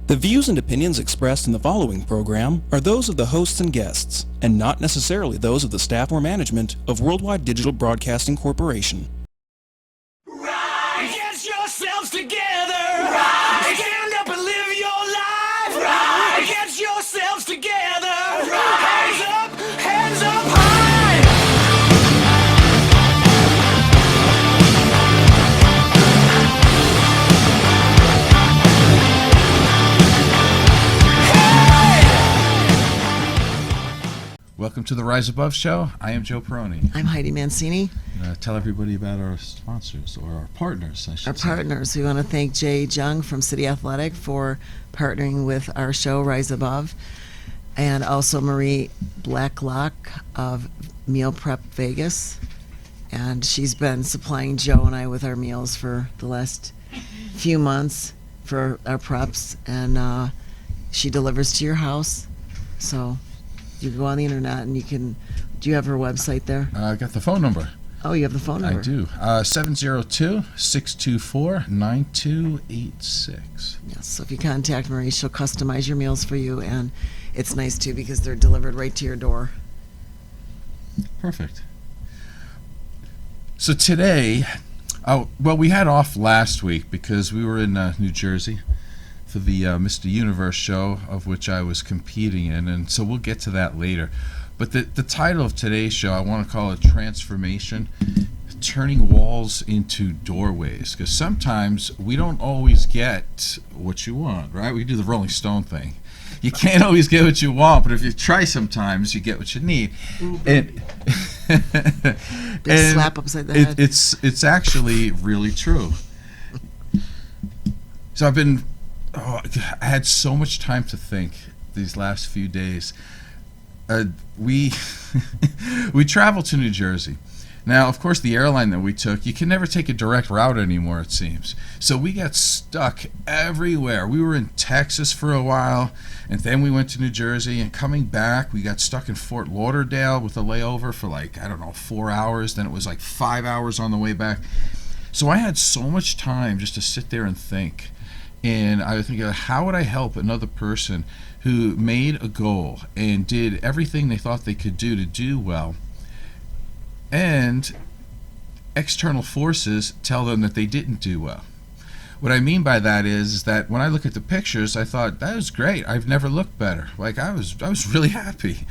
The views and opinions expressed in the following program are those of the hosts and guests, and not necessarily those of the staff or management of Worldwide Digital Broadcasting Corporation. Right. Get yourselves together. Right. Stand up and live your life. Right. Get yourselves together. Right. Hands up high. Welcome to the Rise Above Show. I am Joe Perroni. I'm Heidi Mancini. Tell everybody about our sponsors, or our partners, I should say. Our partners. We want to thank Jay Jung from City Athletic for partnering with our show, Rise Above, and also Marie Blacklock of Meal Prep Vegas. And she's been supplying Joe and I with our meals for the last few months for our preps, and she delivers to your house. So you can go on the internet and you can. Do you have her website there? I got the phone number. Oh, you have the phone number? I do. 702-624-9286. Yes, so if you contact Marie, she'll customize your meals for you, and it's nice too because they're delivered right to your door. Perfect. So today, we had off last week because we were in New Jersey for the Mr. Universe show, of which I was competing in, and so we'll get to that later. But the title of today's show, I want to call it Transformation, Turning Walls into Doorways, because sometimes we don't always get what you want, right? We do the Rolling Stone thing. You can't always get what you want, but if you try sometimes, you get what you need. Big slap upside the head. It's actually really true. So I had so much time to think these last few days. We traveled to New Jersey. Now, of course, the airline that we took, you can never take a direct route anymore, it seems. So we got stuck everywhere. We were in Texas for a while, and then we went to New Jersey, and coming back, we got stuck in Fort Lauderdale with a layover for 4 hours. Then it was 5 hours on the way back. So I had so much time just to sit there and think. And I was thinking, how would I help another person who made a goal and did everything they thought they could do to do well, and external forces tell them that they didn't do well? What I mean by that is that when I look at the pictures, I thought, that was great. I've never looked better. I was really happy.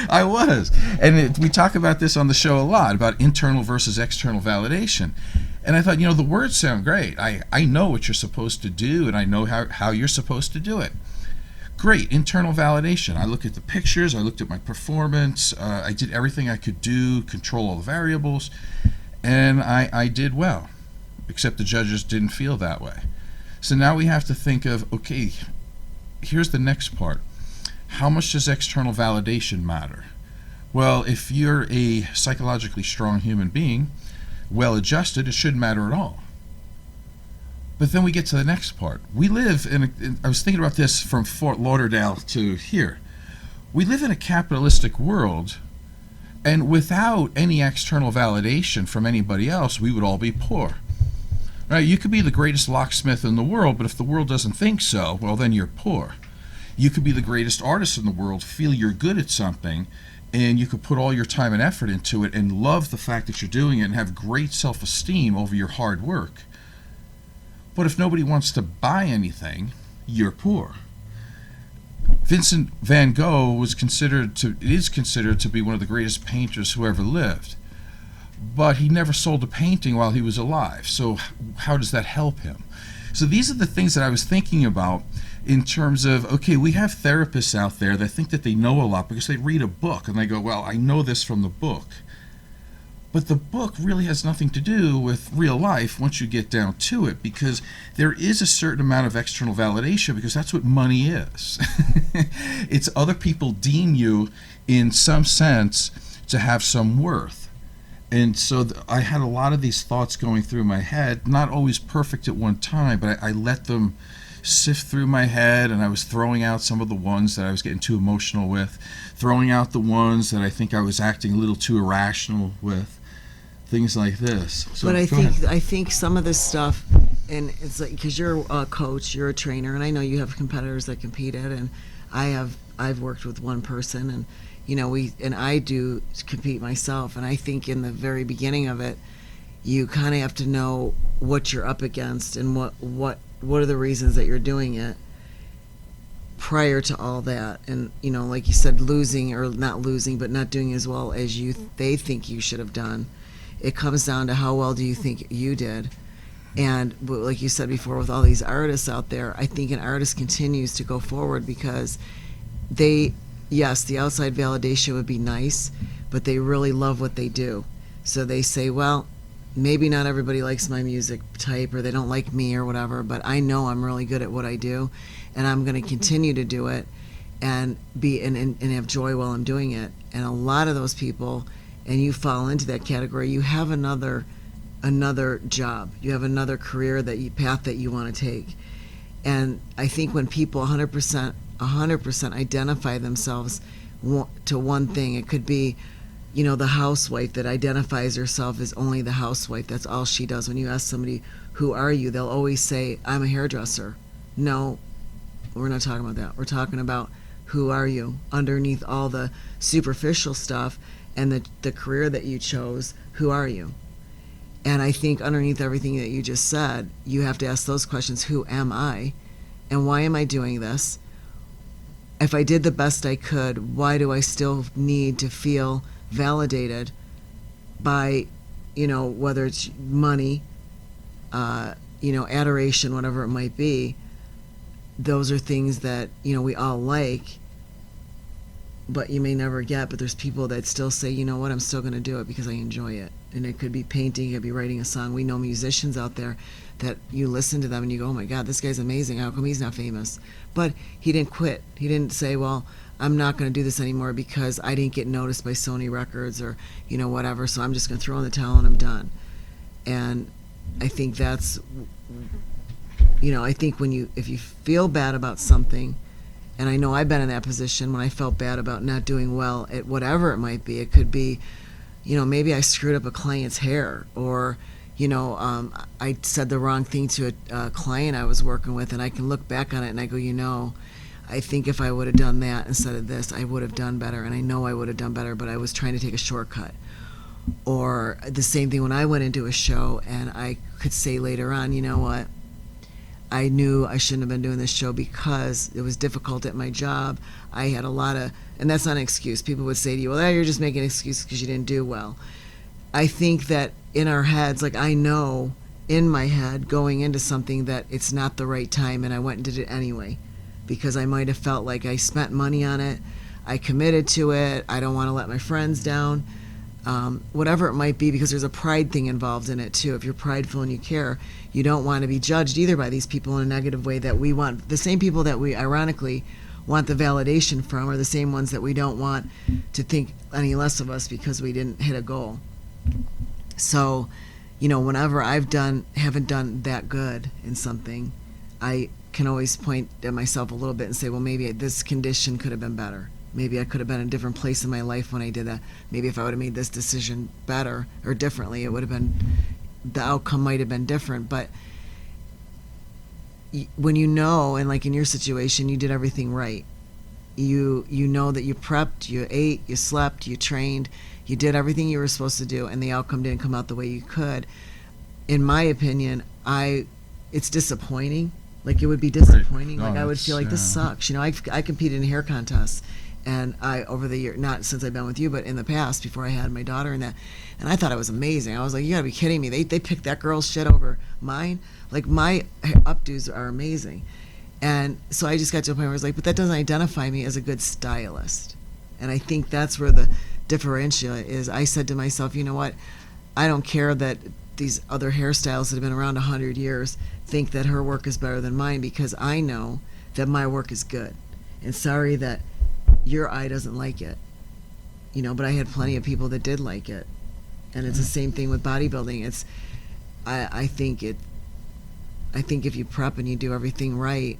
I was. And we talk about this on the show a lot, about internal versus external validation. And I thought, the words sound great. I know what you're supposed to do, and I know how you're supposed to do it. Great, internal validation. I look at the pictures, I looked at my performance, I did everything I could do, control all the variables, and I did well, except the judges didn't feel that way. So now we have to think of, okay, here's the next part. How much does external validation matter? Well, if you're a psychologically strong human being, well-adjusted, it shouldn't matter at all. But then we get to the next part. We live I was thinking about this from Fort Lauderdale to here. We live in a capitalistic world, and without any external validation from anybody else, we would all be poor. Right? You could be the greatest locksmith in the world, but if the world doesn't think so, well, then you're poor. You could be the greatest artist in the world, feel you're good at something, and you could put all your time and effort into it and love the fact that you're doing it and have great self-esteem over your hard work. But if nobody wants to buy anything, you're poor. Vincent van Gogh is considered to be one of the greatest painters who ever lived. But he never sold a painting while he was alive. So how does that help him? So these are the things that I was thinking about in terms of, okay, we have therapists out there that think that they know a lot because they read a book and they go, well, I know this from the book. But the book really has nothing to do with real life once you get down to it, because there is a certain amount of external validation, because that's what money is. It's other people deem you in some sense to have some worth. And so I had a lot of these thoughts going through my head, not always perfect at one time, but I let them sift through my head, and I was throwing out some of the ones that I was getting too emotional with, throwing out the ones that I think I was acting a little too irrational with, things like this. So but I think some of this stuff and it's like, because you're a coach, you're a trainer, and I know you have competitors that competed, and I've worked with one person, and I do compete myself, and I think in the very beginning of it, you kind of have to know what you're up against and what are the reasons that you're doing it prior to all that. And like you said, losing or not losing, but not doing as well as they think you should have done. It comes down to how well do you think you did. And like you said before, with all these artists out there, I think an artist continues to go forward because yes, the outside validation would be nice, but they really love what they do. So they say, well, maybe not everybody likes my music type, or they don't like me or whatever, but I know I'm really good at what I do, and I'm going to continue to do it and have joy while I'm doing it. And a lot of those people, and you fall into that category, you have another job, you have another career path that you want to take. And I think when people 100% identify themselves to one thing, it could be the housewife that identifies herself as only the housewife. That's all she does. When you ask somebody, who are you? They'll always say, I'm a hairdresser. No, we're not talking about that. We're talking about who are you underneath all the superficial stuff and the career that you chose. Who are you? And I think underneath everything that you just said, you have to ask those questions. Who am I? And why am I doing this? If I did the best I could, why do I still need to feel validated by, whether it's money, adoration, whatever it might be? Those are things that, we all like, but you may never get. But there's people that still say, you know what, I'm still going to do it because I enjoy it. And it could be painting, it could be writing a song. We know musicians out there that you listen to them and you go, oh my God, this guy's amazing. How come he's not famous? But he didn't quit. He didn't say, well, I'm not going to do this anymore because I didn't get noticed by Sony Records or, whatever, so I'm just going to throw in the towel and I'm done. And I think that's, I think if you feel bad about something, and I know I've been in that position when I felt bad about not doing well at whatever it might be. It could be, maybe I screwed up a client's hair, or, I said the wrong thing to a client I was working with, and I can look back on it and I go, I think if I would have done that instead of this, I would have done better, and I know I would have done better, but I was trying to take a shortcut. Or the same thing when I went into a show and I could say later on, you know what, I knew I shouldn't have been doing this show because it was difficult at my job. I had a lot of, and that's not an excuse. People would say to you, well, you're just making an excuse because you didn't do well. I think that in our heads, like I know in my head going into something that it's not the right time, and I went and did it anyway because I might have felt like I spent money on it, I committed to it, I don't want to let my friends down, whatever it might be, because there's a pride thing involved in it too. If you're prideful and you care, you don't want to be judged either by these people in a negative way that we want. The same people that we ironically want the validation from are the same ones that we don't want to think any less of us because we didn't hit a goal. So, whenever haven't done that good in something, I can always point at myself a little bit and say, well, maybe this condition could have been better. Maybe I could have been in a different place in my life when I did that. Maybe if I would have made this decision better or differently, it would have been, the outcome might have been different. But when and like in your situation, you did everything right. You know that you prepped, you ate, you slept, you trained, you did everything you were supposed to do, and the outcome didn't come out the way you could. In my opinion, it's disappointing. Like, it would be disappointing. Right. No, like, I would feel like this sucks. I competed in hair contests, and over the year, not since I've been with you, but in the past, before I had my daughter and that, and I thought it was amazing. I was like, you gotta be kidding me. They picked that girl's shit over mine. Like, my updos are amazing. And so I just got to a point where I was like, but that doesn't identify me as a good stylist. And I think that's where the differential is. I said to myself, you know what? I don't care that these other hairstylists that have been around 100 years think that her work is better than mine, because I know that my work is good. And sorry that your eye doesn't like it, but I had plenty of people that did like it. And it's the same thing with bodybuilding. I think if you prep and you do everything right,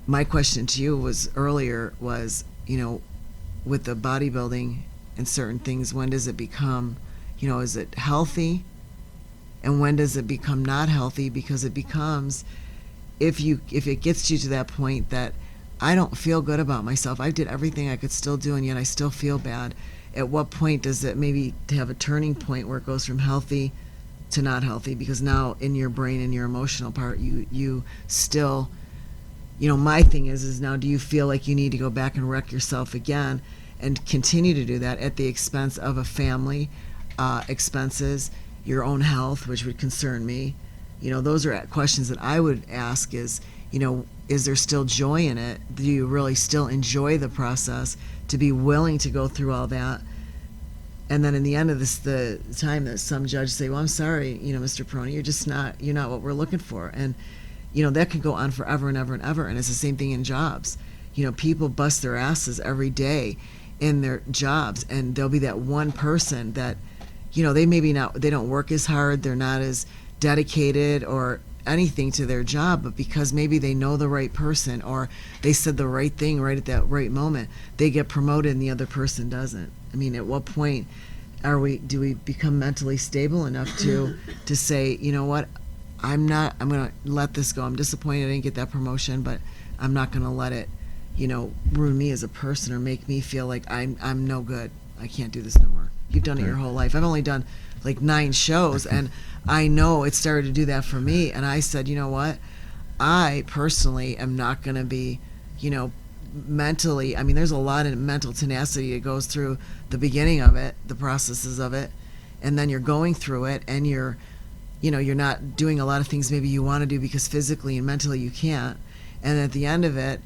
my question to you was earlier was, with the bodybuilding and certain things, when does it become, is it healthy? and when does it become not healthy? Because it becomes, if it gets you to that point that I don't feel good about myself, I did everything I could still do and yet I still feel bad, at what point does it maybe have a turning point where it goes from healthy to not healthy? Because now in your brain and your emotional part, you still, my thing is now, do you feel like you need to go back and wreck yourself again and continue to do that at the expense of a family, expenses, your own health, which would concern me? Those are questions that I would ask is, is there still joy in it? Do you really still enjoy the process to be willing to go through all that? And then in the end of this, the time that some judge say, well, I'm sorry, Mr. Perroni, you're not what we're looking for. And, that can go on forever and ever and ever. And it's the same thing in jobs. People bust their asses every day in their jobs, and there'll be that one person that, they don't work as hard, they're not as dedicated or anything to their job, but because maybe they know the right person or they said the right thing right at that right moment, they get promoted and the other person doesn't. I mean, at what point do we become mentally stable enough to say, what, I'm going to let this go. I'm disappointed I didn't get that promotion, but I'm not going to let it, ruin me as a person or make me feel like I'm no good. I can't do this no more. You've done it your whole life. I've only done like 9 shows, and I know it started to do that for me. And I said, you know what? I personally am not going to be, mentally, there's a lot of mental tenacity that goes through the beginning of it, the processes of it, and then you're going through it, and you're not doing a lot of things maybe you want to do because physically and mentally you can't. And at the end of it,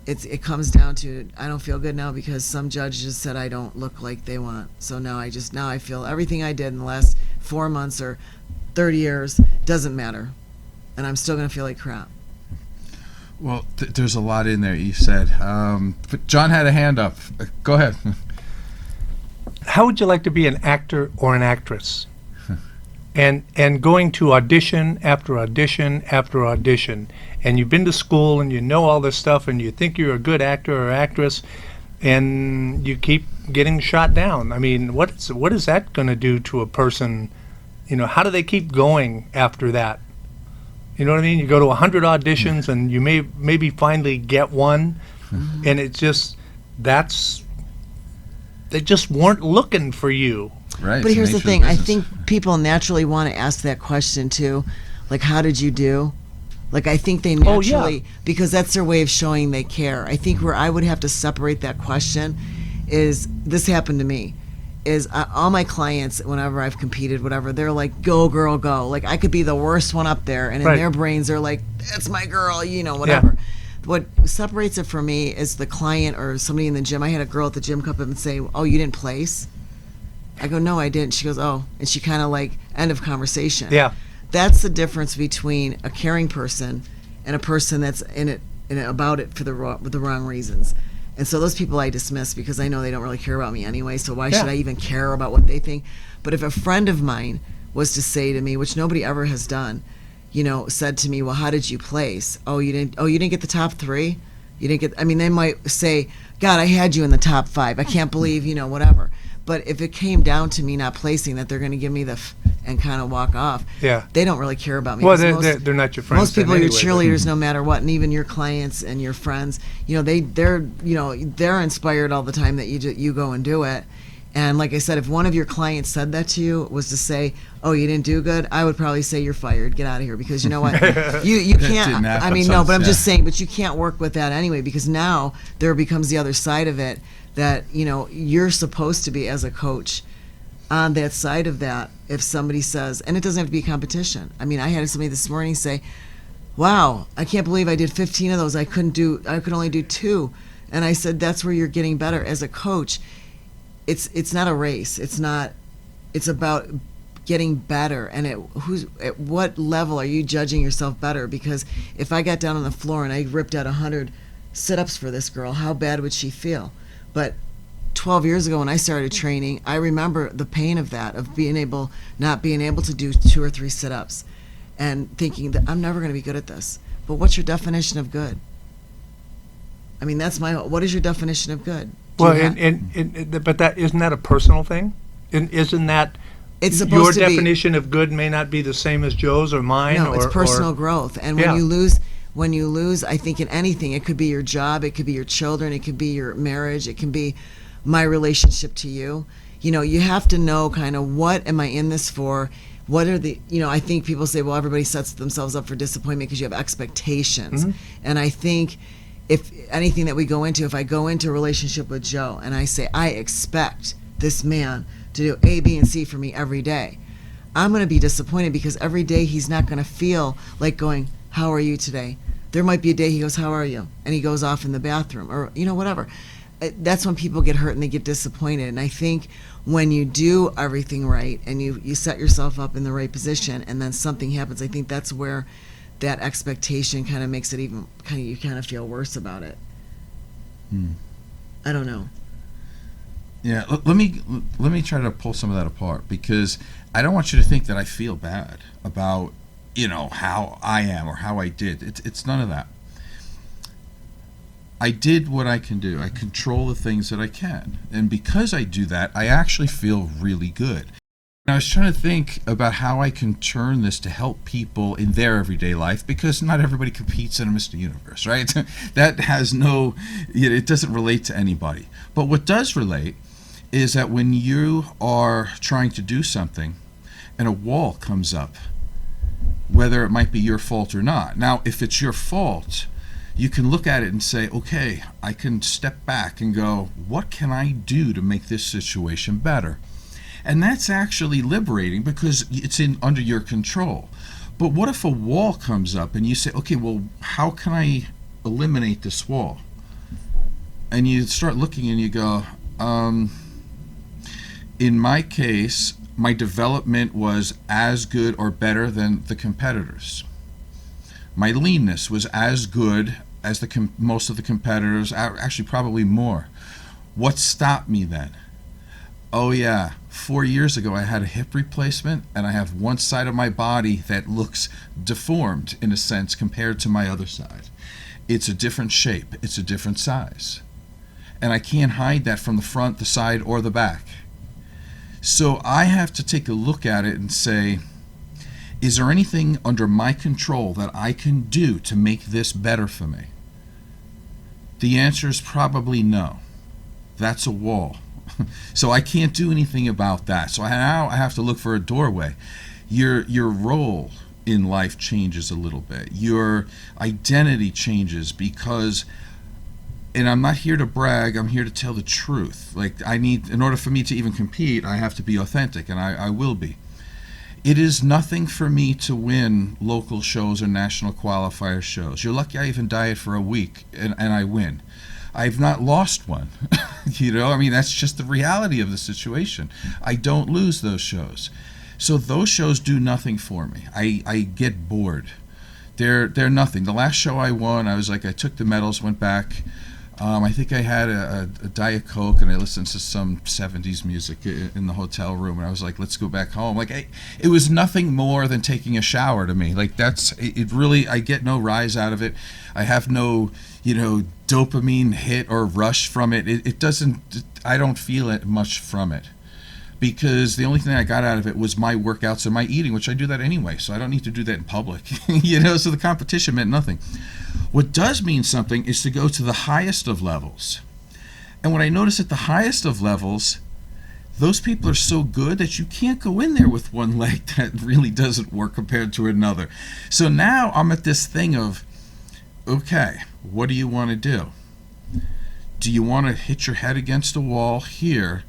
it comes down to, I don't feel good now because some judge just said I don't look like they want. So now I feel everything I did in the last 4 months or 30 years doesn't matter, and I'm still going to feel like crap. Well, there's a lot in there you said. But John had a hand up. Go ahead. How would you like to be an actor or an actress? And going to audition after audition after audition, and you've been to school and you know all this stuff and you think you're a good actor or actress, and you keep getting shot down. What is that going to do to a person? How do they keep going after that? You know what I mean? You go to 100 auditions and you maybe finally get one, and it's just they just weren't looking for you. Right. But here's the thing. I think people naturally want to ask that question too. Like, how did you do? Like, I think they naturally, because that's their way of showing they care. I think where I would have to separate that question is, this happened to me, is all my clients, whenever I've competed, whatever, they're like, go girl, go. Like, I could be the worst one up there, and in their brains they're like, that's my girl, whatever. Yeah. What separates it for me is the client or somebody in the gym. I had a girl at the gym come up and say, oh, you didn't place? I go, no, I didn't. She goes, oh, and she kind of like, end of conversation. Yeah. That's the difference between a caring person and a person that's in it about it for the wrong reasons. And so those people I dismiss because I know they don't really care about me anyway, so why should I even care about what they think? But if a friend of mine was to say to me, which nobody ever has done, said to me, well, how did you place? Oh, you didn't get the top 3? You didn't get, they might say, God, I had you in the top 5. I can't believe, whatever. But if it came down to me not placing, that they're going to give me and kind of walk off. Yeah. They don't really care about me. Well, they're not your friends. Most people are your cheerleaders, no matter what, and even your clients and your friends. They're inspired all the time that you go and do it. And like I said, if one of your clients said that to you, was to say, "Oh, you didn't do good," I would probably say you're fired. Get out of here, because you know what, you can't. No, but I'm just saying, but you can't work with that anyway, because now there becomes the other side of it. That you're supposed to be, as a coach, on that side of that. If somebody says, and it doesn't have to be a competition. I had somebody this morning say, wow, I can't believe I did 15 of those. I could only do 2. And I said, that's where you're getting better as a coach. It's not a race. It's about getting better. And at what level are you judging yourself better? Because if I got down on the floor and I ripped out 100 sit-ups for this girl, how bad would she feel? But 12 years ago when I started training, I remember the pain of that, of not being able to do 2 or 3 sit-ups and thinking that I'm never going to be good at this. But what's your definition of good? What is your definition of good? Well, but isn't that a personal thing? Isn't that It's your supposed to be. definition of good may not be the same as Joe's or mine. No, it's or personal growth. And Yeah. when you lose, I think in anything, it could be your job, it could be your children, it could be your marriage, it can be my relationship to you. You know, you have to know kind of, what am I in this for? What are the, you know, I think people say, well, everybody sets themselves up for disappointment because you have expectations. And I think if anything that we go into, if I go into a relationship with Joe and I say, I expect this man to do A, B, and C for me every day, I'm going to be disappointed because every day he's not going to feel like going, how are you today? There might be a day he goes, how are you? And he goes off in the bathroom or, you know, whatever. That's when people get hurt and they get disappointed. And I think when you do everything right and you set yourself up in the right position and then something happens, I think that's where that expectation kind of makes it even you kind of feel worse about it. I don't know. Yeah, let me try to pull some of that apart, because I don't want you to think that I feel bad about, you know, how I am or how I did. It's none of that. I did what I can do. I control the things that I can. And because I do that, I actually feel really good. And I was trying to think about how I can turn this to help people in their everyday life, because not everybody competes in a Mr. Universe, right? That has no, it doesn't relate to anybody. But what does relate is that when you are trying to do something and a wall comes up, whether it might be your fault or not. Now, if it's your fault, you can look at it and say, okay, I can step back and go, what can I do to make this situation better? And that's actually liberating because it's under your control. But what if a wall comes up and you say, okay, well, how can I eliminate this wall? And you start looking and you go, in my case, my development was as good or better than the competitors. My leanness was as good as most of the competitors, actually probably more. What stopped me then? Oh yeah, 4 years ago I had a hip replacement and I have one side of my body that looks deformed in a sense compared to my other side. It's a different shape, it's a different size. And I can't hide that from the front, the side, or the back. So I have to take a look at it and say, is there anything under my control that I can do to make this better for me? The answer is probably no. That's a wall. So I can't do anything about that. So now I have to look for a doorway. Your role in life changes a little bit. Your identity changes because, and I'm not here to brag, I'm here to tell the truth. Like in order for me to even compete, I have to be authentic, and I will be. It is nothing for me to win local shows or national qualifier shows. You're lucky I even diet for a week and I win. I've not lost one. I mean, that's just the reality of the situation. I don't lose those shows. So those shows do nothing for me. I get bored. They're nothing. The last show I won, I was like, I took the medals, went back. I think I had a Diet Coke and I listened to some 70s music in the hotel room, and I was like, let's go back home. Like, it was nothing more than taking a shower to me. Like, it really, I get no rise out of it. I have no, dopamine hit or rush from it. It doesn't, I don't feel it much from it. Because the only thing I got out of it was my workouts and my eating, which I do that anyway, so I don't need to do that in public. So the competition meant nothing. What does mean something is to go to the highest of levels. And what I notice at the highest of levels, those people are so good that you can't go in there with one leg that really doesn't work compared to another. So now I'm at this thing of, okay, what do you want to do? Do you want to hit your head against a wall here,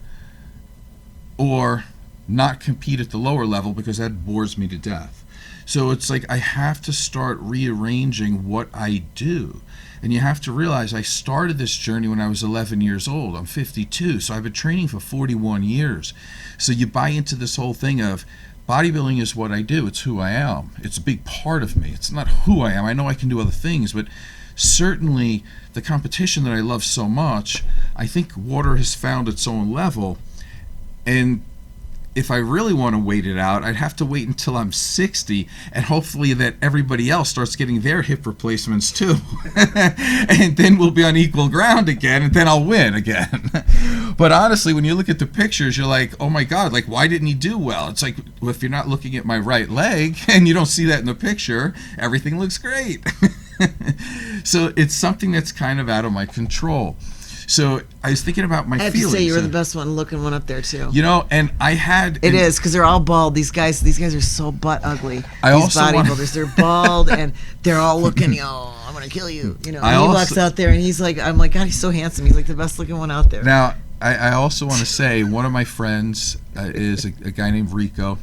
or not compete at the lower level because that bores me to death? So it's like I have to start rearranging what I do. And you have to realize I started this journey when I was 11 years old. I'm 52, so I've been training for 41 years. So you buy into this whole thing of bodybuilding is what I do. It's who I am. It's a big part of me. It's not who I am. I know I can do other things, but certainly the competition that I love so much, I think water has found its own level. And if I really want to wait it out, I'd have to wait until I'm 60, and hopefully that everybody else starts getting their hip replacements too. And then we'll be on equal ground again, and then I'll win again. But honestly, when you look at the pictures, you're like, oh my God, like, why didn't he do well? It's like, well, if you're not looking at my right leg and you don't see that in the picture, everything looks great. So it's something that's kind of out of my control. So I was thinking about my feelings. I have to say, you were the best one looking one up there too. You know, and I had... It is, because they're all bald. These guys are so butt ugly. I These also bodybuilders, they're bald, and they're all looking, oh, I'm going to kill you. You know, I and he also- walks out there, and he's like, I'm like, God, he's so handsome. He's like the best looking one out there. Now, I also want to say, one of my friends is a guy named Rico.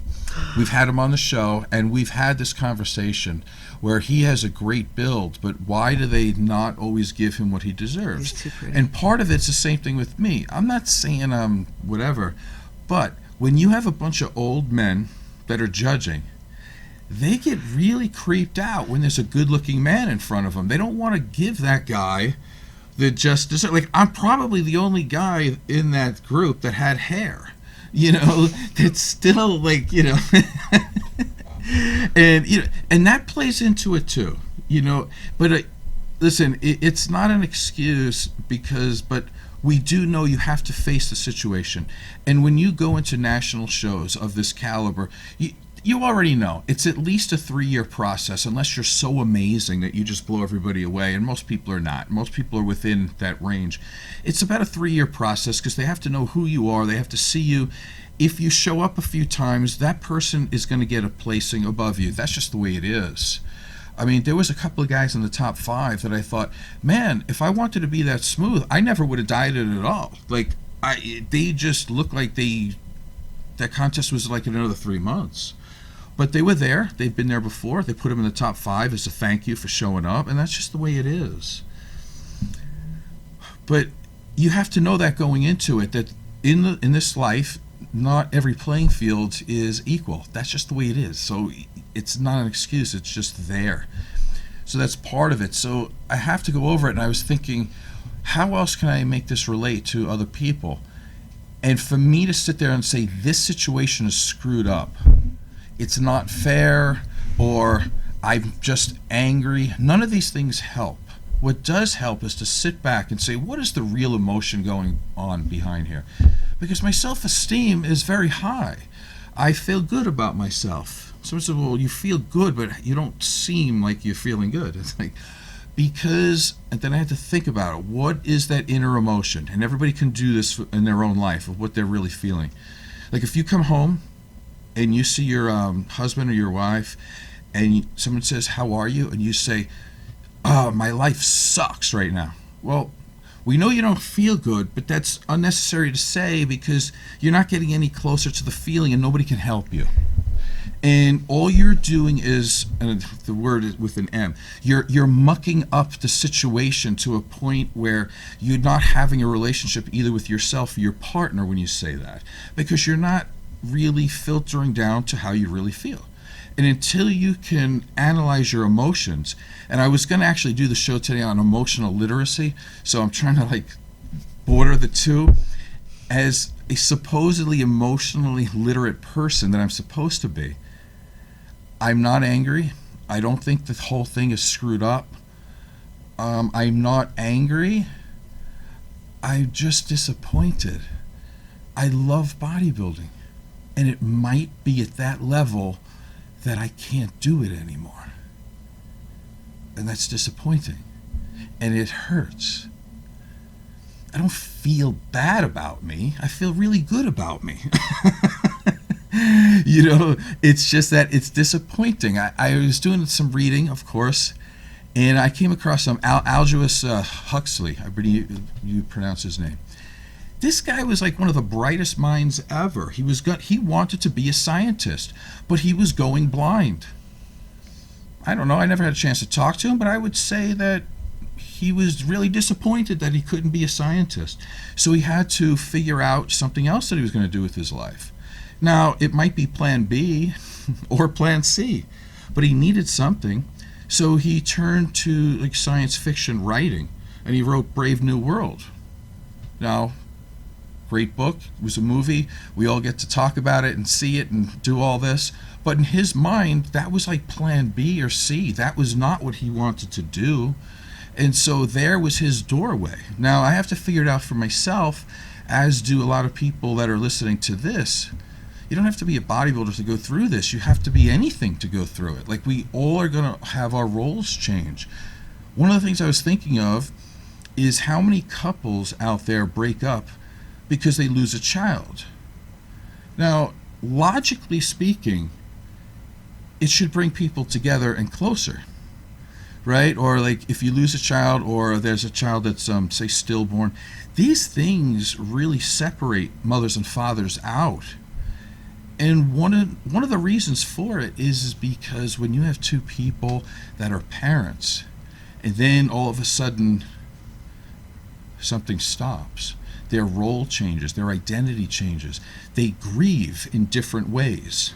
We've had him on the show, and we've had this conversation where he has a great build, but why do they not always give him what he deserves? He's too pretty. And part of it's the same thing with me. I'm not saying whatever, but when you have a bunch of old men that are judging, they get really creeped out when there's a good-looking man in front of them. They don't want to give that guy the just dessert. Like, I'm probably the only guy in that group that had hair, you know, that's still like, you know, and you know, and that plays into it too, you know. But listen, it's not an excuse, but we do know you have to face the situation. And when you go into national shows of this caliber, you already know it's at least a 3-year process, unless you're so amazing that you just blow everybody away, and most people are not. Most people are within that range. It's about a 3-year process, because they have to know who you are. They have to see you. If you show up a few times, that person is going to get a placing above you. That's just the way it is. I mean, there was a couple of guys in the top 5 that I thought, man, if I wanted to be that smooth, I never would have dieted at all. Like, they just looked like that contest was like in another 3 months. But they were there. They've been there before. They put them in the top 5 as a thank you for showing up, and that's just the way it is. But you have to know that going into it, that in this life, not every playing field is equal. That's just the way it is. So it's not an excuse. It's just there. So that's part of it. So I have to go over it, and I was thinking, how else can I make this relate to other people? And for me to sit there and say, this situation is screwed up, it's not fair, or I'm just angry, none of these things help. What does help is to sit back and say, what is the real emotion going on behind here? Because my self-esteem is very high. I feel good about myself. Someone said, well, you feel good, but you don't seem like you're feeling good. It's like, because, and then I had to think about it. What is that inner emotion? And everybody can do this in their own life, of what they're really feeling. Like, if you come home and you see your husband or your wife, and someone says, how are you? And you say, oh, my life sucks right now. Well, we know you don't feel good, but that's unnecessary to say, because you're not getting any closer to the feeling, and nobody can help you. And all you're doing is, and the word is with an M, you're mucking up the situation to a point where you're not having a relationship either with yourself or your partner when you say that, because you're not really filtering down to how you really feel. And until you can analyze your emotions, and I was going to actually do the show today on emotional literacy, so I'm trying to like border the two. As a supposedly emotionally literate person that I'm supposed to be, I'm not angry. I don't think the whole thing is screwed up. I'm not angry. I'm just disappointed. I love bodybuilding, and it might be at that level that I can't do it anymore. And that's disappointing. And it hurts. I don't feel bad about me. I feel really good about me. You know, it's just that it's disappointing. I was doing some reading, of course, and I came across some Aldous Huxley. I believe you pronounce his name. This guy was like one of the brightest minds ever. He wanted to be a scientist, but he was going blind. I don't know, I never had a chance to talk to him, but I would say that he was really disappointed that he couldn't be a scientist. So he had to figure out something else that he was going to do with his life. Now, it might be plan B or plan C, but he needed something. So he turned to like science fiction writing, and he wrote Brave New World. Now, great book. It was a movie. We all get to talk about it and see it and do all this. But in his mind, that was like plan B or C. That was not what he wanted to do. And so there was his doorway. Now, I have to figure it out for myself, as do a lot of people that are listening to this. You don't have to be a bodybuilder to go through this. You have to be anything to go through it. Like, we all are going to have our roles change. One of the things I was thinking of is how many couples out there break up because they lose a child. Now, logically speaking, it should bring people together and closer, right? Or like if you lose a child, or there's a child that's say stillborn, these things really separate mothers and fathers out. And one of the reasons for it is because when you have two people that are parents, and then all of a sudden something stops, their role changes, their identity changes, they grieve in different ways.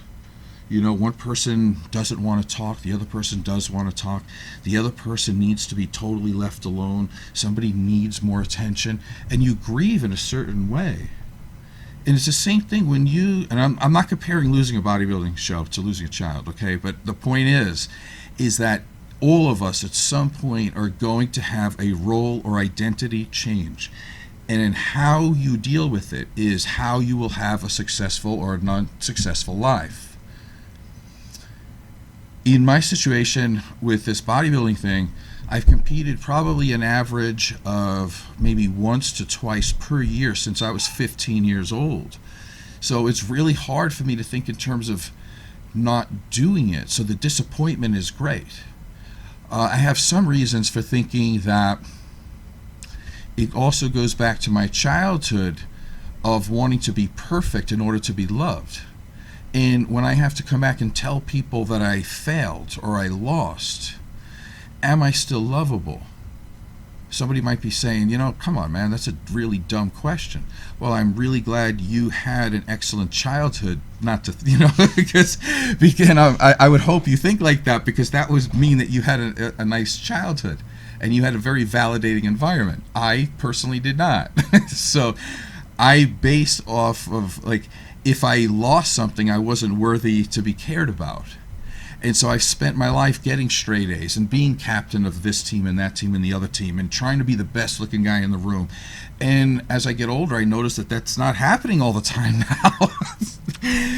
You know, one person doesn't want to talk, the other person does want to talk, the other person needs to be totally left alone, somebody needs more attention, and you grieve in a certain way. And it's the same thing when you, and I'm not comparing losing a bodybuilding show to losing a child, okay? But the point is that all of us at some point are going to have a role or identity change. And in how you deal with it is how you will have a successful or non-successful life. In my situation with this bodybuilding thing, I've competed probably an average of maybe once to twice per year since I was 15 years old. So it's really hard for me to think in terms of not doing it. So the disappointment is great. I have some reasons for thinking that it also goes back to my childhood of wanting to be perfect in order to be loved. And when I have to come back and tell people that I failed or I lost, am I still lovable? Somebody might be saying, you know, come on, man, that's a really dumb question. Well, I'm really glad you had an excellent childhood, not to, you know, because I would hope you think like that, because that would mean that you had a nice childhood and you had a very validating environment. I personally did not. So I base off of, like, if I lost something, I wasn't worthy to be cared about. And so I spent my life getting straight A's and being captain of this team and that team and the other team and trying to be the best looking guy in the room. And as I get older, I notice that that's not happening all the time now.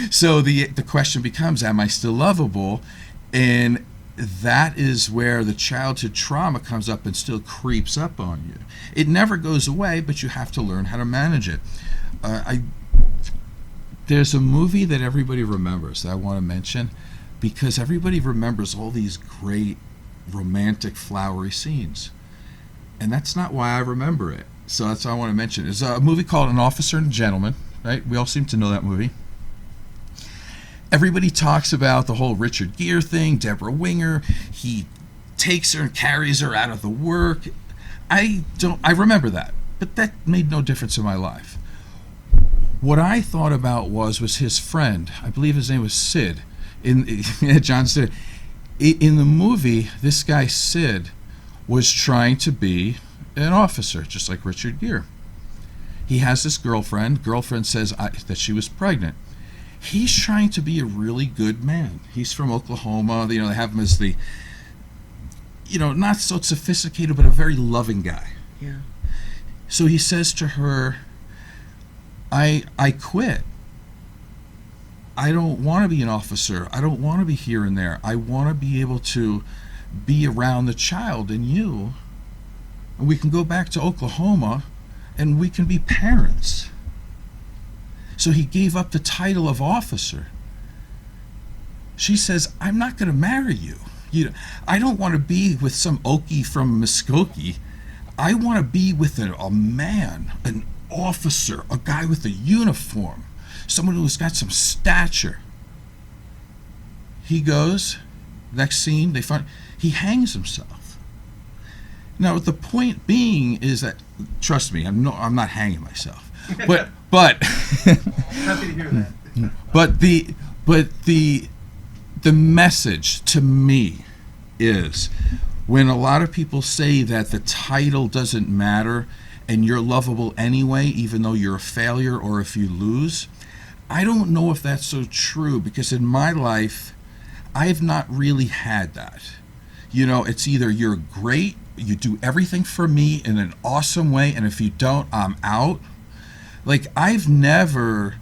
So the question becomes, am I still lovable? And that is where the childhood trauma comes up and still creeps up on you. It never goes away, but you have to learn how to manage it. There's a movie that everybody remembers that I want to mention, because everybody remembers all these great romantic flowery scenes, and that's not why I remember it. So that's why I want to mention it. It's a movie called An Officer and a Gentleman, right? We all seem to know that movie. Everybody talks about the whole Richard Gere thing, Deborah Winger. He takes her and carries her out of the work. I remember that, but that made no difference in my life. What I thought about was his friend. I believe his name was Sid. John Sid. In the movie, this guy Sid was trying to be an officer, just like Richard Gere. He has this girlfriend. Girlfriend says that she was pregnant. He's trying to be a really good man. He's from Oklahoma. You know, they have him as the, you know, not so sophisticated, but a very loving guy. Yeah. So he says to her, I quit. I don't want to be an officer. I don't want to be here and there. I want to be able to be around the child and you. And we can go back to Oklahoma and we can be parents. So he gave up the title of officer. She says, I'm not going to marry you. I don't want to be with some Okie from Muskogee. I want to be with a man, an officer, a guy with a uniform, someone who's got some stature. He goes, next scene, they find he hangs himself. Now, the point being is that, trust me, I'm not hanging myself, but Happy to hear that. but the message to me is, when a lot of people say that the title doesn't matter and you're lovable anyway, even though you're a failure or if you lose. I don't know if that's so true, because in my life, I've not really had that. It's either you're great, you do everything for me in an awesome way, and if you don't, I'm out. Like, I've never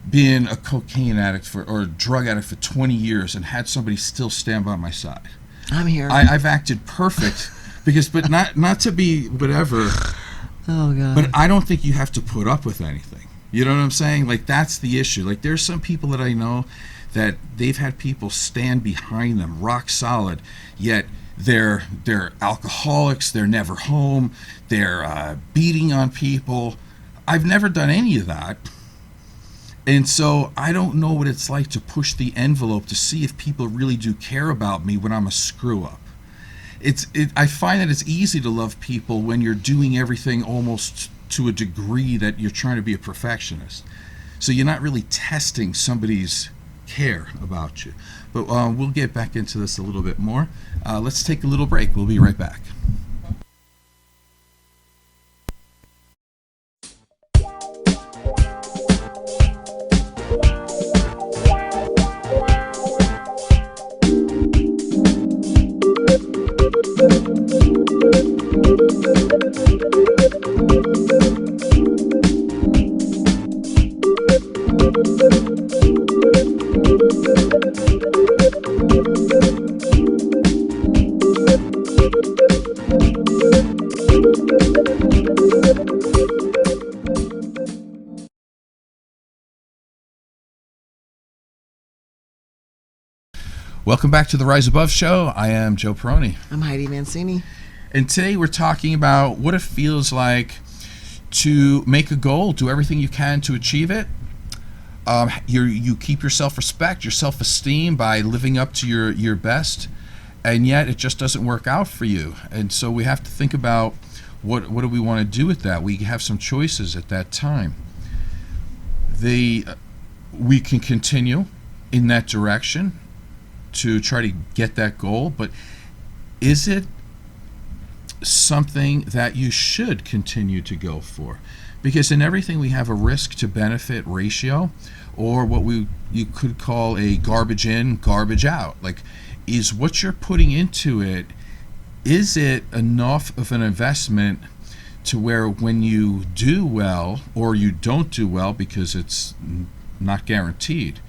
been a cocaine addict or a drug addict for 20 years and had somebody still stand by my side. I'm here. I've acted perfect, but not to be whatever. Oh, God. But I don't think you have to put up with anything. You know what I'm saying? Like, that's the issue. Like, there's some people that I know that they've had people stand behind them rock solid, yet they're alcoholics, they're never home, they're beating on people. I've never done any of that. And so I don't know what it's like to push the envelope to see if people really do care about me when I'm a screw up. I find that it's easy to love people when you're doing everything almost to a degree that you're trying to be a perfectionist. So you're not really testing somebody's care about you. But we'll get back into this a little bit more. Let's take a little break. We'll be right back. Welcome back to the Rise Above Show. I am Joe Perroni. I'm Heidi Mancini. And today we're talking about what it feels like to make a goal, do everything you can to achieve it. You keep your self-respect, your self-esteem by living up to your best, and yet it just doesn't work out for you. And so we have to think about what do we want to do with that. We have some choices at that time. We can continue in that direction to try to get that goal, but is it something that you should continue to go for? Because in everything we have a risk to benefit ratio, or what you could call a garbage in, garbage out. Like, is what you're putting into it, is it enough of an investment to where when you do well or you don't do well, because it's not guaranteed,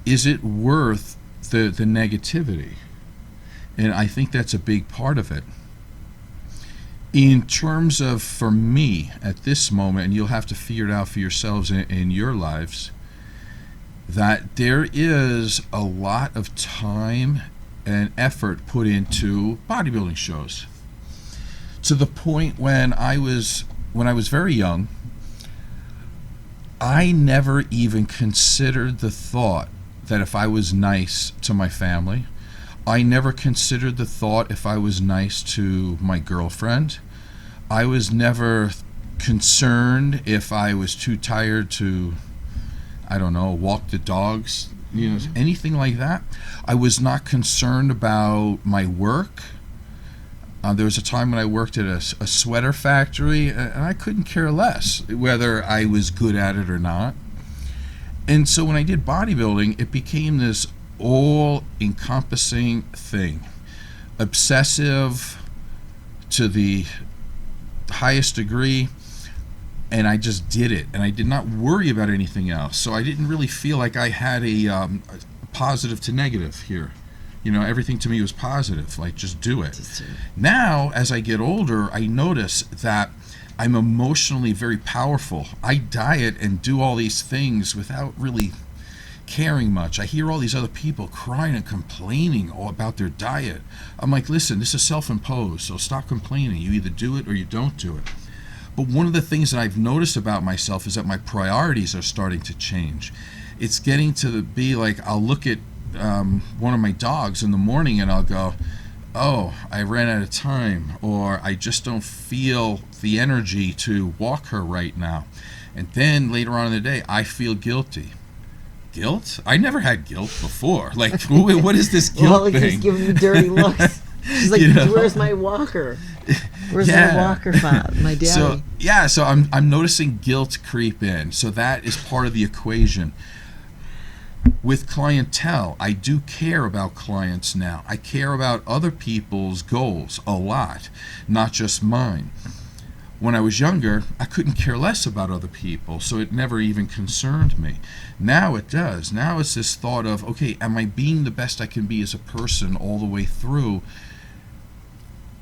is it worth the negativity? And I think that's a big part of it. In terms of, for me, at this moment, and you'll have to figure it out for yourselves in your lives, that there is a lot of time and effort put into bodybuilding shows. To the point when I was very young, I never even considered the thought that if I was nice to my family, I never considered the thought if I was nice to my girlfriend. I was never concerned if I was too tired to, I don't know, walk the dogs, anything like that. I was not concerned about my work. There was a time when I worked at a sweater factory, and I couldn't care less whether I was good at it or not. And so when I did bodybuilding, it became this all-encompassing thing. Obsessive to the highest degree, and I just did it, and I did not worry about anything else. So I didn't really feel like I had a positive to negative here. Everything to me was positive, like just do it. Now, as I get older, I notice that I'm emotionally very powerful. I diet and do all these things without really caring much. I hear all these other people crying and complaining all about their diet. I'm like, listen, this is self-imposed, so stop complaining. You either do it or you don't do it. But one of the things that I've noticed about myself is that my priorities are starting to change. It's getting to be like, I'll look at one of my dogs in the morning and I'll go, oh, I ran out of time, or I just don't feel the energy to walk her right now. And then later on in the day, I feel guilty. Guilt? I never had guilt before. Like, what is this guilt thing? He's giving me dirty looks. She's like, You know? where's my walker? Where's Yeah. my walker fob? My daddy. So I'm noticing guilt creep in. So that is part of the equation. With clientele, I do care about clients now. I care about other people's goals a lot, not just mine. When I was younger, I couldn't care less about other people, so it never even concerned me. Now it does. Now it's this thought of, okay, am I being the best I can be as a person all the way through?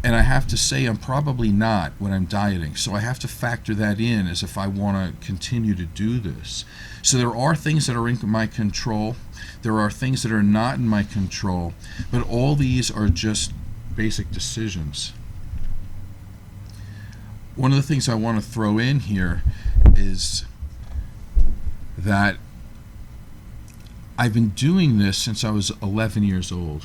And I have to say I'm probably not when I'm dieting. So I have to factor that in as if I want to continue to do this. So there are things that are in my control. There are things that are not in my control. But all these are just basic decisions. One of the things I want to throw in here is that I've been doing this since I was 11 years old.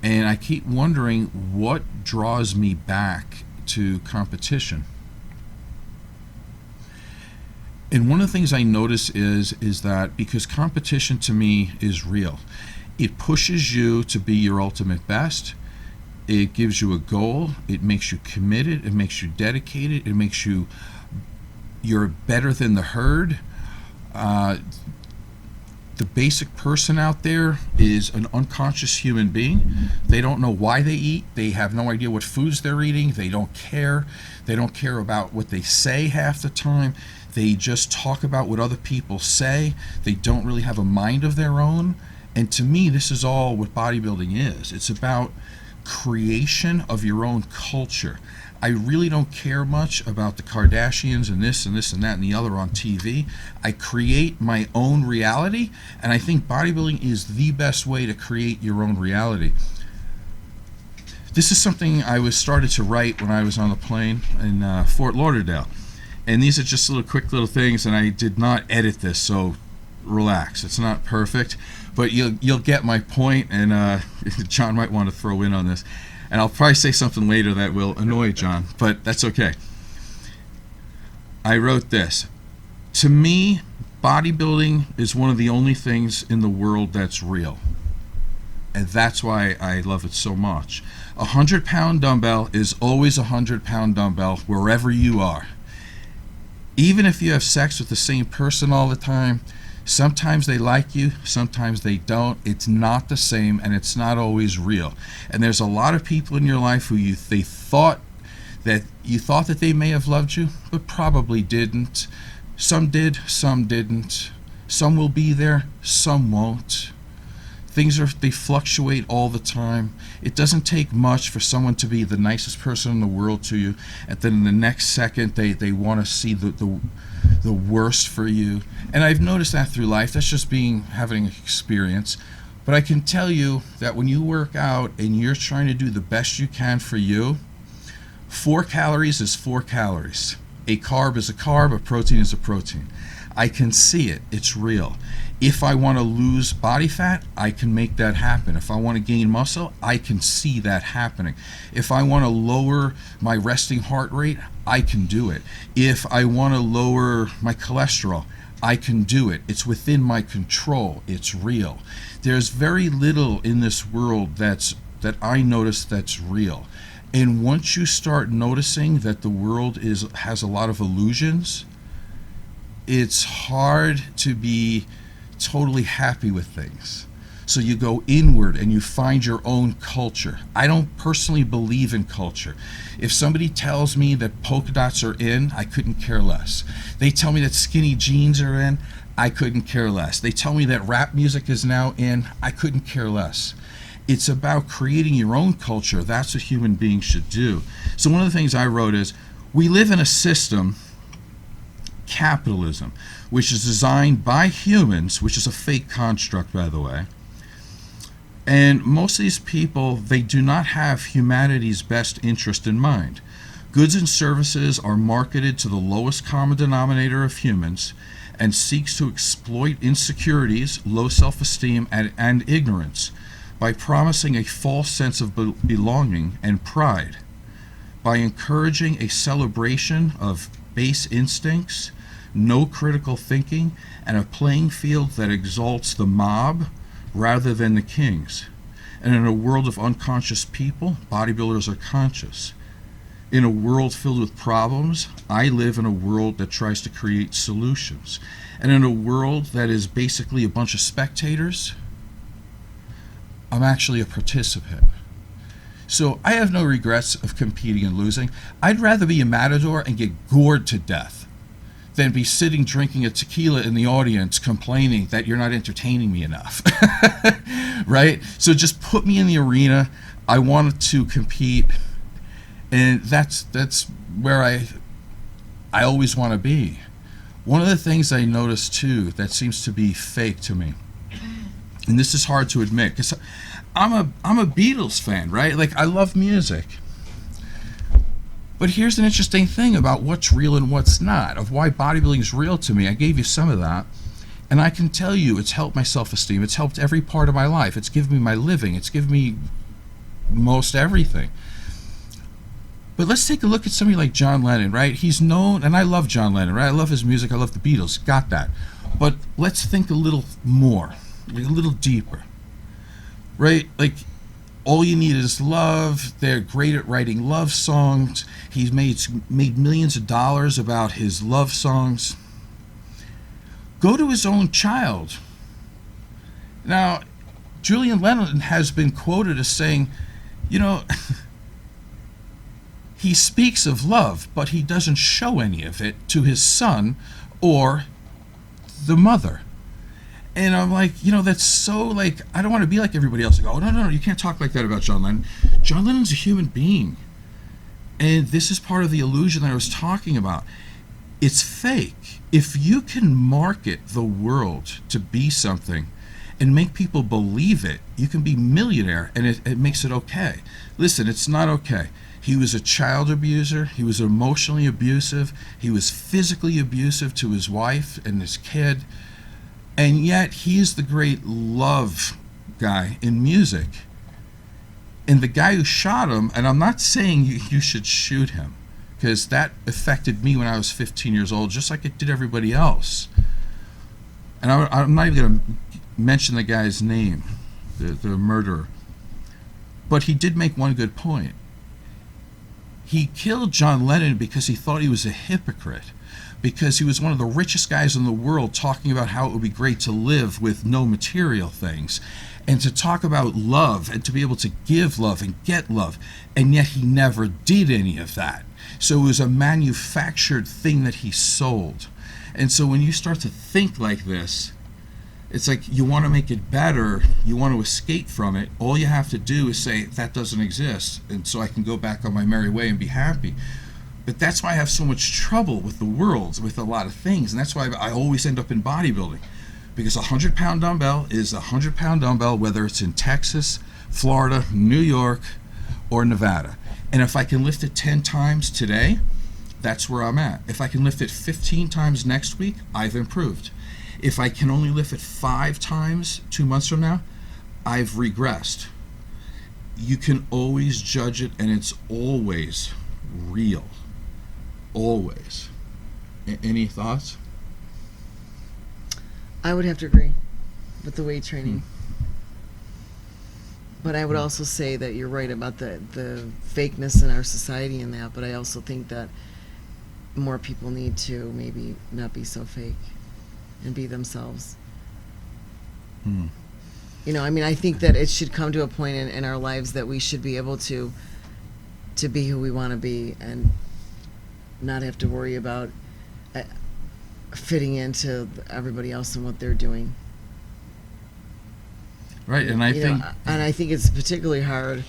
And I keep wondering what draws me back to competition. And one of the things I notice is that because competition to me is real, it pushes you to be your ultimate best. It gives you a goal. It makes you committed. It makes you dedicated. It makes you're better than the herd. The basic person out there is an unconscious human being. They don't know why they eat. They have no idea what foods they're eating. They don't care. They don't care about what they say half the time. They just talk about what other people say. They don't really have a mind of their own. And to me, this is all what bodybuilding is. It's about creation of your own culture. I really don't care much about the Kardashians and this and this and that and the other on TV. I create my own reality, and I think bodybuilding is the best way to create your own reality. This is something I was started to write when I was on the plane in Fort Lauderdale. And these are just quick little things, and I did not edit this, so relax. It's not perfect, but you'll get my point, and John might want to throw in on this. And I'll probably say something later that will annoy John, but that's okay. I wrote this. To me, bodybuilding is one of the only things in the world that's real. And that's why I love it so much. A 100-pound dumbbell is always a 100-pound dumbbell wherever you are. Even if you have sex with the same person all the time, sometimes they like you, sometimes they don't. It's not the same, and it's not always real. And there's a lot of people in your life who you thought that they may have loved you, but probably didn't. Some did, some didn't. Some will be there, some won't. They fluctuate all the time. It doesn't take much for someone to be the nicest person in the world to you, and then in the next second they want to see the worst for you. And I've noticed that through life. That's just having an experience. But I can tell you that when you work out and you're trying to do the best you can for you, 4 calories is 4 calories. A carb is a carb, a protein is a protein. I can see it. It's real. If I want to lose body fat, I can make that happen. If I want to gain muscle, I can see that happening. If I want to lower my resting heart rate, I can do it. If I want to lower my cholesterol, I can do it. It's within my control. It's real. There's very little in this world that I notice that's real. And once you start noticing that the world has a lot of illusions, it's hard to be totally happy with things. So you go inward and you find your own culture. I don't personally believe in culture. If somebody tells me that polka dots are in, I couldn't care less. They tell me that skinny jeans are in, I couldn't care less. They tell me that rap music is now in, I couldn't care less. It's about creating your own culture. That's what human beings should do. So one of the things I wrote is, we live in a system, capitalism, which is designed by humans, which is a fake construct, by the way. And most of these people, they do not have humanity's best interest in mind. Goods and services are marketed to the lowest common denominator of humans and seeks to exploit insecurities, low self-esteem, and ignorance by promising a false sense of belonging and pride, by encouraging a celebration of base instincts, no critical thinking, and a playing field that exalts the mob rather than the kings. And in a world of unconscious people, bodybuilders are conscious. In a world filled with problems, I live in a world that tries to create solutions. And in a world that is basically a bunch of spectators, I'm actually a participant. So I have no regrets of competing and losing. I'd rather be a matador and get gored to death than be sitting drinking a tequila in the audience complaining that you're not entertaining me enough. Right? So just put me in the arena. I wanted to compete, and that's where I always want to be. One of the things I noticed too that seems to be fake to me, and this is hard to admit because I'm a Beatles fan, right? Like, I love music. But here's an interesting thing about what's real and what's not, of why bodybuilding is real to me. I gave you some of that, and I can tell you it's helped my self-esteem. It's helped every part of my life. It's given me my living. It's given me most everything. But let's take a look at somebody like John Lennon, right? He's known, and I love John Lennon, right? I love his music. I love the Beatles. Got that. But let's think a little more, like a little deeper, right? Like, all you need is love. They're great at writing love songs. He's made millions of dollars about his love songs. Go to his own child. Now, Julian Lennon has been quoted as saying, you know, he speaks of love, but he doesn't show any of it to his son or the mother. And I'm like, you know, that's so, like, I don't want to be like everybody else. Like, oh, no, you can't talk like that about John Lennon. John Lennon's a human being. And this is part of the illusion that I was talking about. It's fake. If you can market the world to be something and make people believe it, you can be millionaire, and it makes it okay. Listen, it's not okay. He was a child abuser. He was emotionally abusive. He was physically abusive to his wife and his kid. And yet, he is the great love guy in music. And the guy who shot him, and I'm not saying you should shoot him, because that affected me when I was 15 years old, just like it did everybody else. And I'm not even going to mention the guy's name, the murderer. But he did make one good point. He killed John Lennon because he thought he was a hypocrite, because he was one of the richest guys in the world talking about how it would be great to live with no material things and to talk about love and to be able to give love and get love, and yet he never did any of that. So it was a manufactured thing that he sold. And so when you start to think like this, it's like you want to make it better, you want to escape from it. All you have to do is say, that doesn't exist, and so I can go back on my merry way and be happy. But that's why I have so much trouble with the world, with a lot of things, and that's why I always end up in bodybuilding. Because a 100-pound dumbbell is a 100-pound dumbbell, whether it's in Texas, Florida, New York, or Nevada. And if I can lift it 10 times today, that's where I'm at. If I can lift it 15 times next week, I've improved. If I can only lift it 5 times 2 months from now, I've regressed. You can always judge it, and it's always real. Always. Any thoughts? I would have to agree with the weight training. But I would also say that you're right about the fakeness in our society and that, but I also think that more people need to maybe not be so fake and be themselves. You know, I mean, I think that it should come to a point in our lives that we should be able to be who we want to be and not have to worry about fitting into everybody else and what they're doing. Right, and I think it's particularly hard.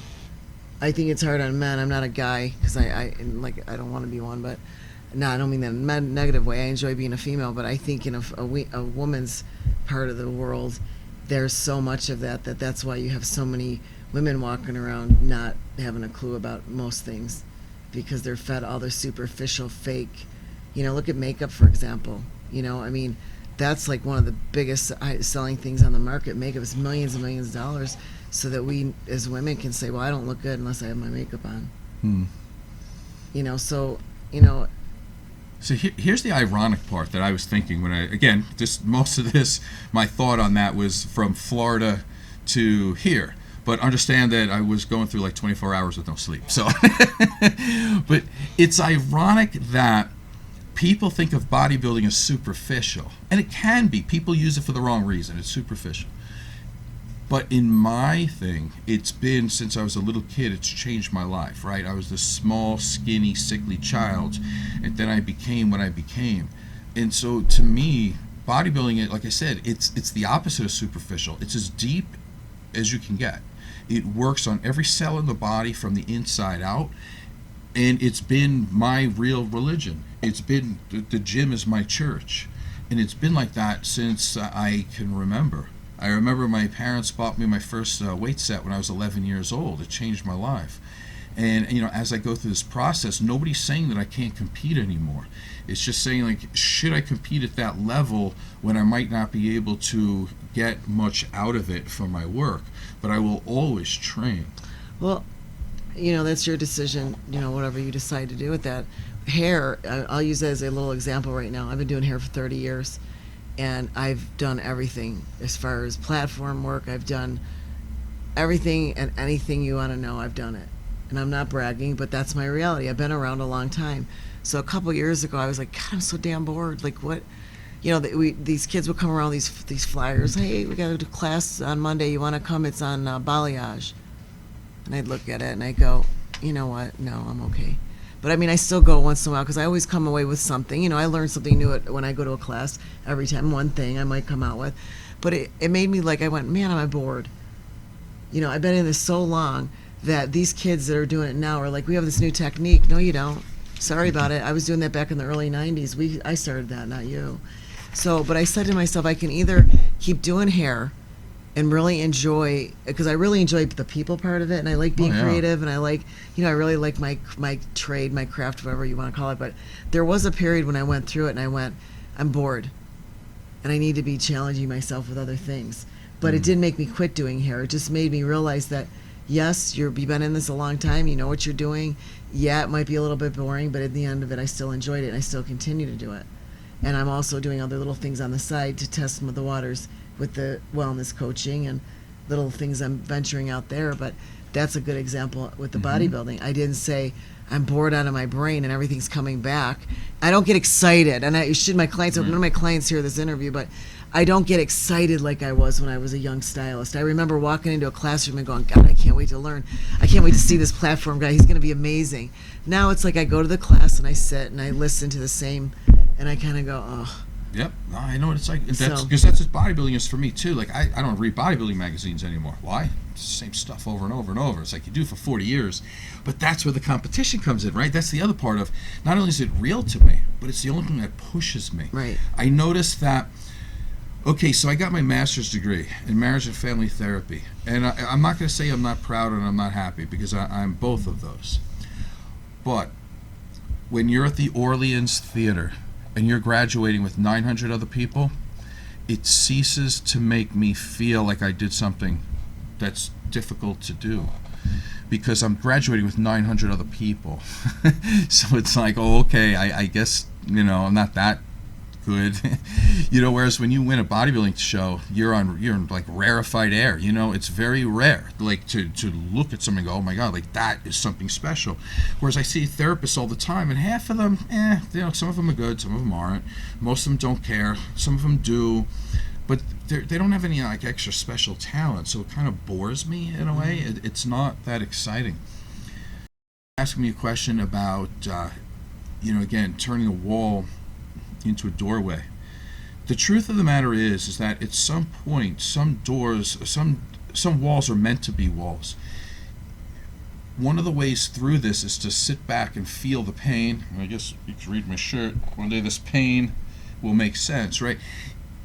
I think it's hard on men. I'm not a guy because I don't want to be one, but no, I don't mean that in a negative way. I enjoy being a female, but I think in a woman's part of the world, there's so much of that's why you have so many women walking around not having a clue about most things, because they're fed all the superficial, fake. You know, look at makeup, for example. You know, I mean, that's like one of the biggest selling things on the market. Makeup is millions and millions of dollars, so that we as women can say, well, I don't look good unless I have my makeup on. You know, so, you know. So here's the ironic part that I was thinking when most of this, my thought on that was from Florida to here. But understand that I was going through like 24 hours with no sleep. So, but it's ironic that people think of bodybuilding as superficial, and it can be. People use it for the wrong reason. It's superficial. But in my thing, it's been since I was a little kid, it's changed my life, right? I was this small, skinny, sickly child, and then I became what I became. And so to me, bodybuilding, like I said, it's the opposite of superficial. It's as deep as you can get. It works on every cell in the body from the inside out, and it's been my real religion. It's been, the gym is my church, and it's been like that since I can remember. I remember my parents bought me my first weight set when I was 11 years old. It changed my life. And, you know, as I go through this process, nobody's saying that I can't compete anymore. It's just saying, like, should I compete at that level when I might not be able to get much out of it from my work? But I will always train. Well, you know, that's your decision, you know, whatever you decide to do with that. Hair, I'll use that as a little example right now. I've been doing hair for 30 years, and I've done everything as far as platform work. I've done everything and anything you want to know, I've done it. And I'm not bragging, but that's my reality. I've been around a long time. So a couple years ago, I was like, God, I'm so damn bored. Like, what? You know, these kids would come around, these flyers. Hey, we got to do class on Monday. You want to come? It's on balayage. And I'd look at it and I go, you know what? No, I'm okay. But I mean, I still go once in a while because I always come away with something. You know, I learn something new when I go to a class every time. One thing I might come out with. But it made me like, I went, man, I'm bored. You know, I've been in this so long that these kids that are doing it now are like, we have this new technique. No, you don't. Sorry about it. I was doing that back in the early 90s. I started that, not you. So, but I said to myself, I can either keep doing hair and really enjoy, because I really enjoy the people part of it, and I like being creative, and I like, you know, I really like my trade, my craft, whatever you want to call it. But there was a period when I went through it and I went, I'm bored, and I need to be challenging myself with other things. But it didn't make me quit doing hair. It just made me realize that, yes, you've been in this a long time, you know what you're doing. Yeah, it might be a little bit boring, but at the end of it, I still enjoyed it, and I still continue to do it. And I'm also doing other little things on the side to test some of the waters with the wellness coaching and little things I'm venturing out there. But that's a good example with the bodybuilding. I didn't say I'm bored out of my brain and everything's coming back. I don't get excited, and I should, my clients, none of my clients hear this interview, but I don't get excited like I was when I was a young stylist. I remember walking into a classroom and going, God, I can't wait to learn. I can't wait to see this platform guy. He's going to be amazing. Now it's like I go to the class and I sit and I listen to the same, and I kind of go, oh. Yep, I know what it's like. That's because that's what bodybuilding is for me too. Like I don't read bodybuilding magazines anymore. Why? It's the same stuff over and over and over. It's like you do for 40 years. But that's where the competition comes in, right? That's the other part of, not only is it real to me, but it's the only thing that pushes me. Right. I noticed that, okay, so I got my master's degree in marriage and family therapy. And I'm not going to say I'm not proud and I'm not happy, because I'm both of those. But when you're at the Orleans Theater and you're graduating with 900 other people, it ceases to make me feel like I did something that's difficult to do, because I'm graduating with 900 other people. So it's like, oh, okay, I guess, you know, I'm not that good. You know, whereas when you win a bodybuilding show, you're in like rarefied air. You know, it's very rare, like to look at someone and go, oh my God, like that is something special. Whereas I see therapists all the time, and half of them, you know, some of them are good, some of them aren't. Most of them don't care, some of them do, but they don't have any like extra special talent, so it kind of bores me in a way. It's not that exciting. Asking me a question about, you know, again, turning a wall into a doorway. The truth of the matter is that at some point, some doors, some walls are meant to be walls. One of the ways through this is to sit back and feel the pain. I guess you can read my shirt. One day this pain will make sense, right?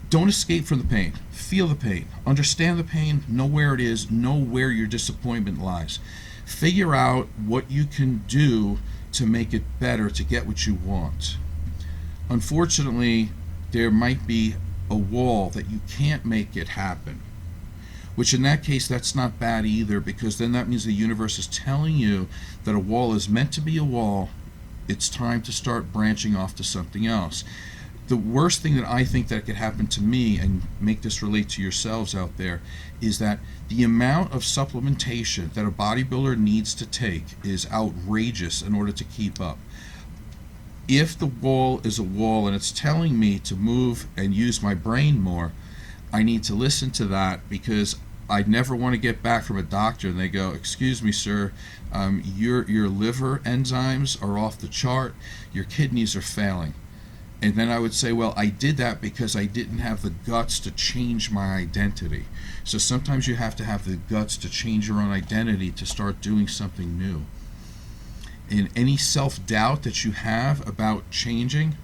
Don't escape from the pain. Feel the pain. Understand the pain. Know where it is. Know where your disappointment lies. Figure out what you can do to make it better, to get what you want. Unfortunately, there might be a wall that you can't make it happen, which in that case, that's not bad either, because then that means the universe is telling you that a wall is meant to be a wall. It's time to start branching off to something else. the worst thing that I think that could happen to me, and make this relate to yourselves out there, is that the amount of supplementation that a bodybuilder needs to take is outrageous in order to keep up. If the wall is a wall and it's telling me to move and use my brain more, I need to listen to that, because I'd never want to get back from a doctor and they go, excuse me, sir, your liver enzymes are off the chart, your kidneys are failing. And then I would say, well, I did that because I didn't have the guts to change my identity. So sometimes you have to have the guts to change your own identity to start doing something new. And any self-doubt that you have about changing,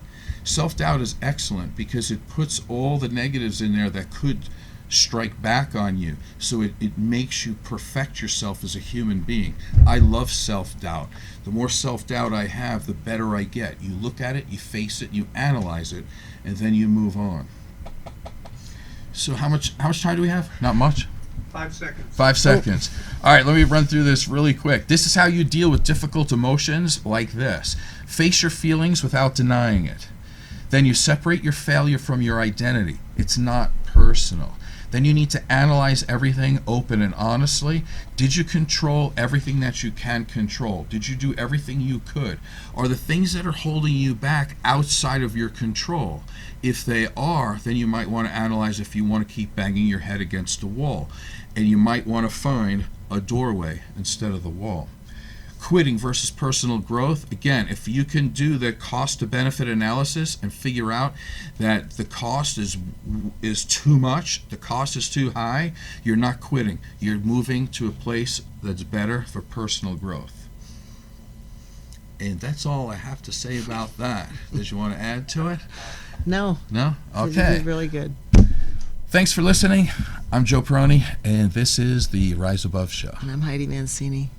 self-doubt is excellent because it puts all the negatives in there that could strike back on you. So it makes you perfect yourself as a human being. I love self-doubt. The more self-doubt I have, the better I get. You look at it, you face it, you analyze it, and then you move on. So how much time do we have? Not much? 5 seconds. 5 seconds. All right, let me run through this really quick. This is how you deal with difficult emotions like this. Face your feelings without denying it. Then you separate your failure from your identity. It's not personal. Then you need to analyze everything open and honestly. Did you control everything that you can control? Did you do everything you could? Are the things that are holding you back outside of your control? If they are, then you might want to analyze if you want to keep banging your head against a wall. And you might want to find a doorway instead of the wall. Quitting versus personal growth. Again, if you can do the cost to benefit analysis and figure out that the cost is too much, the cost is too high, you're not quitting. You're moving to a place that's better for personal growth. And that's all I have to say about that. Did you want to add to it? No. No? You Okay. did really good. Thanks for listening. I'm Joe Perroni, and this is the Rise Above Show. And I'm Heidi Mancini.